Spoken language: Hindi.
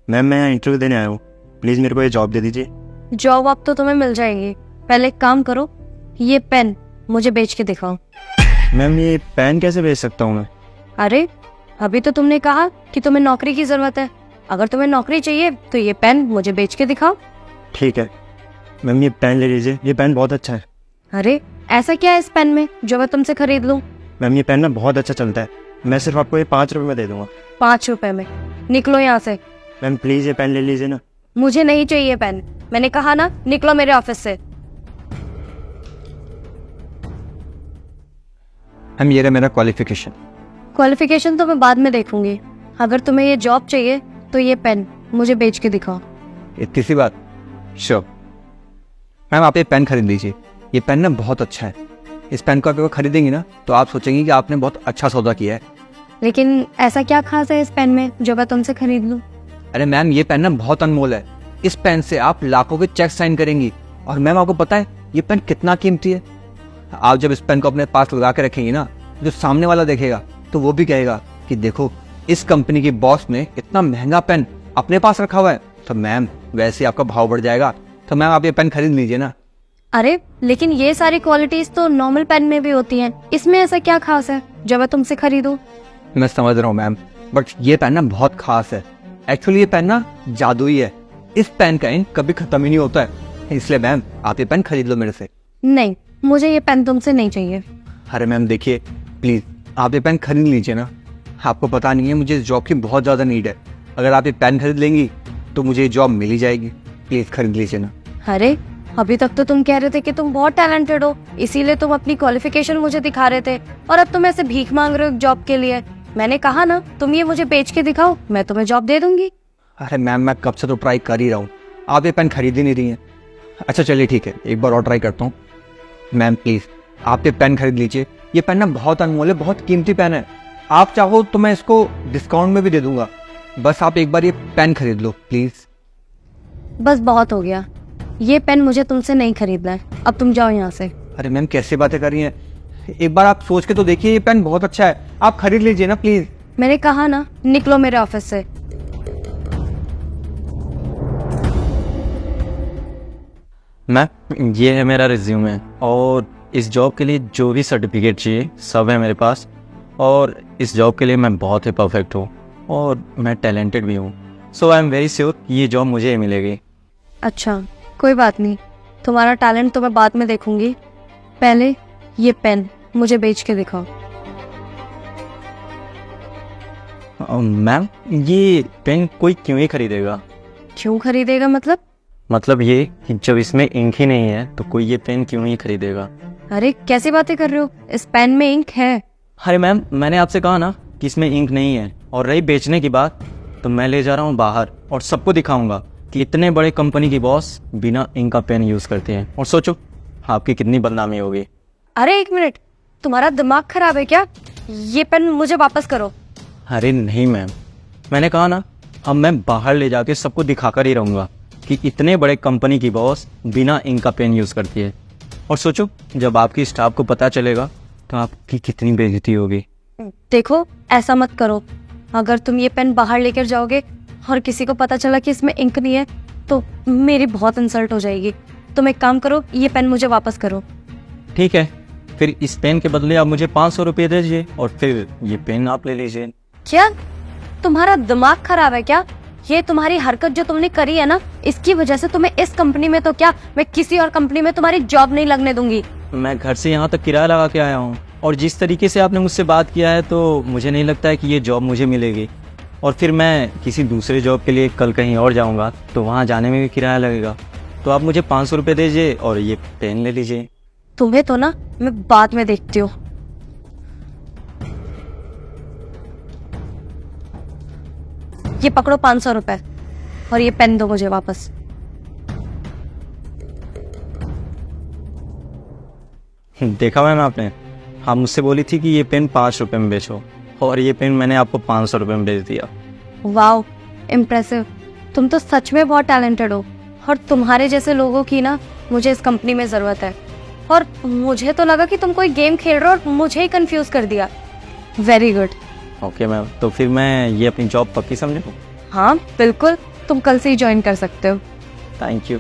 मैम मैं यहाँ इंटरव्यू देने आया हूँ, प्लीज़ मेरे को ये जॉब दे दीजिए। जॉब अब तो तुम्हें मिल जाएगी, पहले एक काम करो, ये पेन मुझे बेच के दिखाओ। मैम ये पेन कैसे भेज सकता हूँ मैं? अरे अभी तो तुमने कहा कि तुम्हें नौकरी की जरूरत है, अगर तुम्हें नौकरी चाहिए तो ये पेन मुझे बेच के दिखाओ। ठीक है मैम, ये पेन ले लीजिए, ये पेन बहुत अच्छा है। अरे ऐसा क्या है इस पेन में जो मैं तुमसे खरीद लूं? मैम ये पेन ना बहुत अच्छा चलता है, मैं सिर्फ आपको ये 5 रुपये में दे दूंगा। 5 रुपए में? निकलो यहाँ से। मैम प्लीज़ ये पेन ले लीजिए ना। मुझे नहीं चाहिए पेन, मैंने कहा ना, निकलो मेरे ऑफिस से। मैम ये रहा मेरा क्वालिफिकेशन। क्वालिफिकेशन तो मैं बाद में देखूंगी, अगर तुम्हें ये जॉब चाहिए तो ये पेन मुझे बेच के दिखाओ। इतनी सी बात? श्योर मैम, आप ये पेन खरीद लीजिए, ये पेन ना बहुत अच्छा है। इस पेन को आप अगर खरीदेंगी ना तो आप सोचेंगी कि आपने बहुत अच्छा सौदा किया है। लेकिन ऐसा क्या खास है इस पेन में जो मैं तुमसे खरीद लूं? अरे मैम ये पेन ना बहुत अनमोल है, इस पेन से आप लाखों के चेक साइन करेंगी। और मैम आपको पता है ये पेन कितना कीमती है? आप जब इस पेन को अपने पास लगा के रखेंगी ना, जो सामने वाला देखेगा तो वो भी कहेगा कि देखो इस कंपनी के बॉस ने इतना महंगा पेन अपने पास रखा हुआ है। तो मैम वैसे ही आपका भाव बढ़ जाएगा। तो मैम आप ये पेन खरीद लीजिए ना। अरे लेकिन ये सारी क्वालिटीज तो नॉर्मल पेन में भी होती हैं, इसमें ऐसा क्या खास है जो मैं तुमसे खरीदूं? मैं समझ रहा हूँ मैम, बट ये पेन ना बहुत खास है। एक्चुअली ये पेन ना जादुई है, इस पेन का इंक कभी खत्म ही नहीं होता है। इसलिए मैम आप ये पेन खरीद लो मेरे से। नहीं, मुझे ये पेन तुमसे नहीं चाहिए। अरे मैम देखिए प्लीज आप ये पेन खरीद लीजिए ना। आपको पता नहीं है मुझे इस जॉब की बहुत ज़्यादा नीड है, अगर आप ये पेन खरीद लेंगी तो मुझे ये जॉब मिल ही जाएगी। प्लीज खरीद लीजिए ना। अरे अभी तक तो तुम कह रहे थे कि तुम बहुत टैलेंटेड हो, इसीलिए तुम अपनी क्वालिफिकेशन मुझे दिखा रहे थे, और अब तुम ऐसे भीख मांग रहे हो जॉब के लिए। मैंने कहा ना, तुम ये मुझे बेच के दिखाओ, मैं तुम्हें जॉब दे दूंगी। अरे मैम मैं कब से तो ट्राई कर ही रहा हूँ, आप ये पेन खरीद ही नहीं रही हैं। अच्छा चलिए ठीक है, एक बार और ट्राई करता हूँ। मैम प्लीज़ आप ये पेन खरीद लीजिए, ये पेन ना बहुत अनमोल है, बहुत कीमती पेन है। आप चाहो तो मैं इसको डिस्काउंट में भी दे दूंगा, बस आप एक बार ये पेन खरीद लो प्लीज़। बस बहुत हो गया, ये पेन मुझे तुमसे नहीं खरीदना है, अब तुम जाओ यहाँ से। अरे मैम कैसे बातें कर रही हैं, एक बार आप सोच के तो देखिए, ये पेन बहुत अच्छा है, आप खरीद लीजिए ना प्लीज़। मैंने कहा ना, निकलो मेरे ऑफिस से। मैम ये है मेरा रिज्यूमे, और इस जॉब के लिए जो भी सर्टिफिकेट चाहिए सब है मेरे पास, और इस जॉब के लिए मैं बहुत ही परफेक्ट हूँ और मैं टैलेंटेड भी हूँ। सो आई एम वेरी श्योर ये जॉब मुझे ही मिलेगी। अच्छा कोई बात नहीं, तुम्हारा टैलेंट तो मैं बाद में देखूंगी, पहले ये पेन मुझे बेच के दिखाओ। मैम ये पेन कोई क्यों ही खरीदेगा? क्यों खरीदेगा मतलब ये कि जब इसमें इंक ही नहीं है तो कोई ये पेन क्यों ही खरीदेगा? अरे कैसी बातें कर रहे हो, इस पेन में इंक है। अरे मैम मैंने आपसे कहा ना कि इसमें इंक नहीं है, और रही बेचने की बात तो मैं ले जा रहा हूँ बाहर और सबको दिखाऊंगा कि इतने बड़े कंपनी की बॉस बिना इंक का पेन यूज़ करते हैं, और सोचो आपकी कितनी बदनामी होगी। अरे एक मिनट, तुम्हारा दिमाग खराब है क्या? ये पेन मुझे वापस करो। अरे नहीं मैम, मैंने कहा ना अब मैं बाहर ले जाके सबको दिखाकर ही रहूँगा कि इतने बड़े कंपनी की बॉस बिना इंक का पेन यूज़ करती है, और सोचो जब आपकी स्टाफ को पता चलेगा तो आपकी कितनी बेइज्जती होगी। देखो ऐसा मत करो, अगर तुम ये पेन बाहर लेकर जाओगे और किसी को पता चला कि इसमें इंक नहीं है तो मेरी बहुत इंसल्ट हो जाएगी। तुम एक काम करो, ये पेन मुझे वापस करो। ठीक है, फिर इस पेन के बदले आप मुझे 500 रुपये दे दीजिए और फिर ये पेन आप ले लीजिए। क्या तुम्हारा दिमाग खराब है क्या? ये तुम्हारी हरकत जो तुमने करी है ना, इसकी वजह से तुम्हें इस कंपनी में तो क्या, मैं किसी और कंपनी में तुम्हारी जॉब नहीं लगने दूंगी। मैं घर से यहाँ तक किराया लगा के आया हूँ, और जिस तरीके से आपने मुझसे बात किया है तो मुझे नहीं लगता है कि ये जॉब मुझे मिलेगी, और फिर मैं किसी दूसरे जॉब के लिए कल कहीं और जाऊँगा तो वहाँ जाने में भी किराया लगेगा। तो आप मुझे 500 रुपये दीजिए और ये पेन ले लीजिए। तुम्हें तो ना मैं बाद में देखती हूँ। ये पकड़ो 500 रुपए, और ये पेन दो मुझे वापस। देखा मैम आपने, आप मुझसे बोली थी कि ये पेन 5 रुपये में बेचो, और ये पेन मैंने आपको 500 रुपये में बेच दिया। वाओ इम्प्रेसिव, तुम तो सच में बहुत टैलेंटेड हो, और तुम्हारे जैसे लोगों की ना मुझे इस कंपनी में ज़रूरत है। और मुझे तो लगा कि तुम कोई गेम खेल रहे हो और मुझे ही कंफ्यूज कर दिया। Very good. ओके मैम, तो फिर मैं ये अपनी जॉब पक्की समझूँ? हाँ बिल्कुल, तुम कल से ही ज्वाइन कर सकते हो। Thank you.